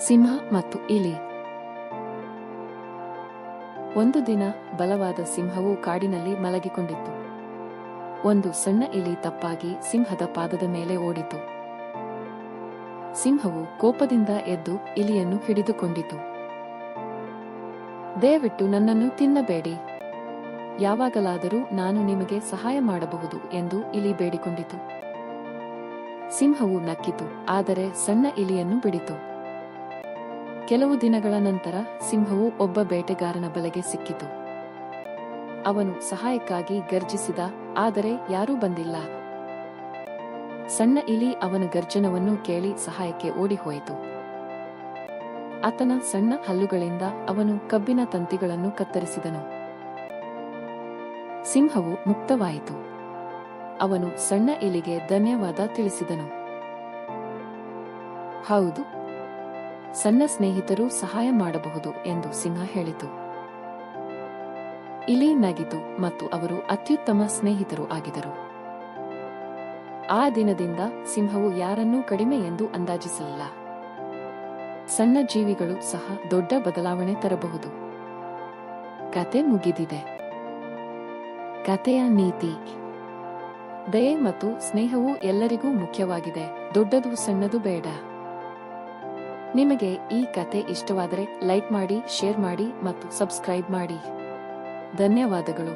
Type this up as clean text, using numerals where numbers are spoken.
ಸಿಂಹ ಮತ್ತು ಇಲಿ. ಒಂದು ದಿನ ಬಲವಾದ ಸಿಂಹವು ಕಾಡಿನಲ್ಲಿ ಮಲಗಿಕೊಂಡಿತ್ತು. ಒಂದು ಸಣ್ಣ ಇಲಿ ತಪ್ಪಾಗಿ ಸಿಂಹದ ಪಾದದ ಮೇಲೆ ಓಡಿತು. ಸಿಂಹವು ಕೋಪದಿಂದ ಎದ್ದು ಇಲಿಯನ್ನು ಹಿಡಿದುಕೊಂಡಿತು. ದಯವಿಟ್ಟು ನನ್ನನ್ನು ತಿನ್ನಬೇಡಿ, ಯಾವಾಗಲಾದರೂ ನಾನು ನಿಮಗೆ ಸಹಾಯ ಮಾಡಬಹುದು ಎಂದು ಇಲಿ ಬೇಡಿಕೊಂಡಿತು. ಸಿಂಹವು ನಕ್ಕಿತು, ಆದರೆ ಸಣ್ಣ ಇಲಿಯನ್ನು ಬಿಡಿತು. ಕೆಲವು ದಿನಗಳ ನಂತರ ಸಿಂಹವು ಒಬ್ಬ ಬೇಟೆಗಾರನ ಬಲೆಗೆ ಸಿಕ್ಕಿತು. ಅವನು ಸಹಾಯಕ್ಕಾಗಿ ಗರ್ಜಿಸಿದ, ಆದರೆ ಯಾರೂ ಬಂದಿಲ್ಲ. ಸಣ್ಣ ಇಲಿ ಅವನ ಗರ್ಜನವನ್ನು ಕೇಳಿ ಸಹಾಯಕ್ಕೆ ಓಡಿಹೋಯಿತು. ಆತನ ಸಣ್ಣ ಹಲ್ಲುಗಳಿಂದ ಅವನು ಕಬ್ಬಿನ ತಂತಿಗಳನ್ನು ಕತ್ತರಿಸಿದನು. ಸಿಂಹವು ಮುಕ್ತವಾಯಿತು. ಅವನು ಸಣ್ಣ ಇಲಿಗೆ ಧನ್ಯವಾದ ತಿಳಿಸಿದನು. ಹೌದು, ಸಣ್ಣ ಸ್ನೇಹಿತರು ಸಹಾಯ ಮಾಡಬಹುದು ಎಂದು ಸಿಂಹ ಹೇಳಿತು. ಇಲಿ ನಗಿತು ಮತ್ತು ಅವರು ಅತ್ಯುತ್ತಮ ಸ್ನೇಹಿತರು ಆಗಿದರು. ಆ ದಿನದಿಂದ ಸಿಂಹವು ಯಾರನ್ನೂ ಕಡಿಮೆ ಎಂದು ಅಂದಾಜಿಸಲಿಲ್ಲ. ಸಣ್ಣ ಜೀವಿಗಳು ಸಹ ದೊಡ್ಡ ಬದಲಾವಣೆ ತರಬಹುದು. ಕತೆ ಮುಗಿದಿದೆ. ಕತೆಯ ನೀತಿ: ದಯೆ ಮತ್ತು ಸ್ನೇಹವು ಎಲ್ಲರಿಗೂ ಮುಖ್ಯವಾಗಿದೆ, ದೊಡ್ಡದು ಸಣ್ಣದು ಬೇಡ. ನಿಮಗೆ ಈ ಕತೆ ಇಷ್ಟವಾದರೆ ಲೈಕ್ ಮಾಡಿ, ಶೇರ್ ಮಾಡಿ ಮತ್ತು ಸಬ್ಸ್ಕ್ರೈಬ್ ಮಾಡಿ. ಧನ್ಯವಾದಗಳು.